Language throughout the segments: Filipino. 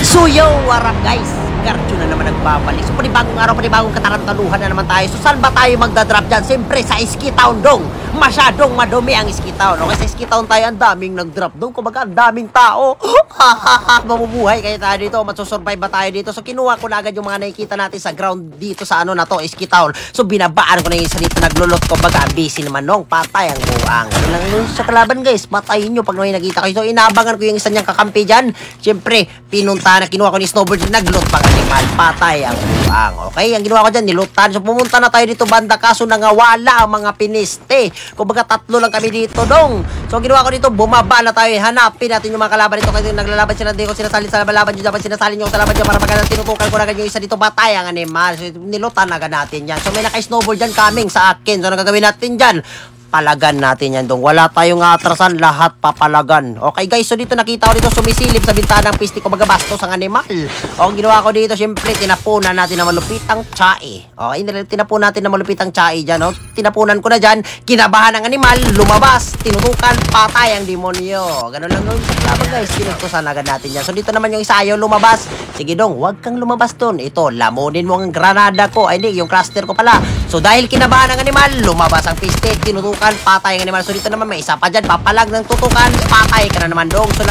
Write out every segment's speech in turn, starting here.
So yo, what up guys? Garcho na naman nagbabalik. So panibagong araw, panibagong katarantaluhan na naman tayo. So saan ba tayo magdadrop dyan? Siyempre sa Ski Town dong. Masyadong madumi ang Ski Town. Okay, sa Ski Town tayo, ang daming nagdrop dong. Kumbaga, ang daming tao. Mabubuhay kayo tayo dito. Masusurvive ba tayo dito? So kinuha ko na agad yung mga nakikita natin sa ground dito sa ano na to, Ski Town. So binabaan ko na yung isa dito, naglulot ko. Baga, busy naman nung patay ang buang. Ilang sa kalaban guys, patayin nyo pag may nakita kayo. So inabangan ko yung isa niyang kakampi dyan. Siyempre, pinunta na, kinuha ko ni Snowbird, naglot pang animal, patay ang buang. Okay, ang ginawa ko dyan, nilutan. So pumunta na tayo dito banda, kaso nangawala ang mga piniste. Kumbaga tatlo lang kami dito dong. So ginawa ko dito, bumaba na tayo, hanapin natin yung mga kalaban dito. Kasi naglalaban sila, hindi ko sinasalin sa laban nyo, dapat sinasalin nyo sa laban nyo para magandang tinutukan ko na agad yung isa dito, patay ang animal. So nilutan agad natin yan. So may naka-snowball dyan coming sa akin. So nagagawin natin dyan, palagan natin yan dong. Wala tayong atrasan, lahat papalagan. Okay guys, so dito nakita ko dito sumisilip sa bintana ng piste ko, baga bastos ang animal. O ginawa ko dito, syempre tinapunan natin na malupitang tsae. Okay, tinapunan natin na malupitang tsae dyan. O, tinapunan ko na dyan, kinabahan ang animal, lumabas, tinutukan, patay ang demonyo. Ganun lang nun. Laban guys, tinutusan agad natin yan. So dito naman yung isa ayaw lumabas. Sige dong, huwag kang lumabas dun. Ito, lamunin mo ang granada ko. Ay hindi, yung cluster ko pala. So dahil kinabahan ang animal, lumabas ang piste, tinutukan, patay ang animal. So dito naman may isa pa dyan, papalag ng tutukan, patay ka na naman dong. So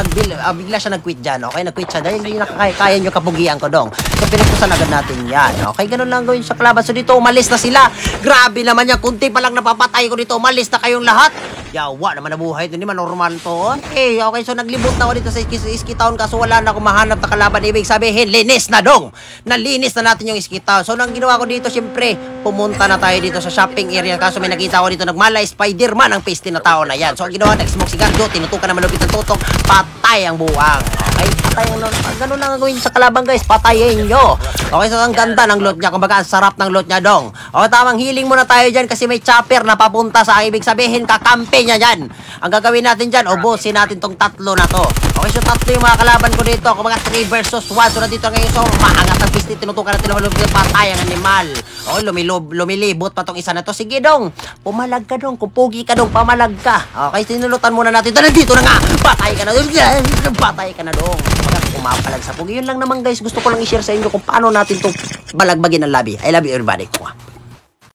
bigla siya nag-quit dyan. Okay, nag-quit siya dahil hindi nakakaya nyo kapugian ko dong. So pinagpusan agad natin yan. Okay, ganun lang gawin sa kalaban. So dito umalis na sila. Grabe naman yan, kunti pa lang napapatay ko dito, umalis na kayong lahat. Yawa naman nabuhay ito, hindi man normal to. Okay, so naglibot na ako dito sa Ski Town, kaso wala na akong mahanap na kalaban. Ibig sabihin, linis na dong. Nalinis na natin yung Ski Town. So nang ginawa ko dito, syempre, pumunta na tayo dito sa shopping area. Kaso may nakita ko dito, nagmala Spider-Man ang piste na tao na yan. So ang ginawa, nag-smoke sigarilyo, tinutukan na malupit ng tutok, patay ang buwang. Okay, patay ang loot. Ganun lang ang gawin sa kalaban guys, patayin nyo. Okay, so ang ganda ng loot niya, kumbaga ang sarap ng loot niya dong. Okay, tamang healing muna tayo dyan kasi may chopper na papunta sa ibig sabihin, kakampi niya dyan. Ang gagawin natin dyan, ubusin natin tong tatlo na to. Okay, so tatlo yung mga kalaban ko dito, kumbaga 3 versus 1. So nandito ngayon, so maangat ang piste, tinutukan natin malupit, patay ang animal. Okay, lumilibot pa tong isa na to. Sige dong, pumalag ka dong, kupugi ka dong, pamalag ka. Okay, sinulutan muna natin ito, nandito na nga, patay ka na dong, patay ka na dong. Pumapalag sa pugi. Yun lang naman guys, gusto ko lang i-share sa inyo kung paano natin itong balagbagin ang labi. I love you everybody.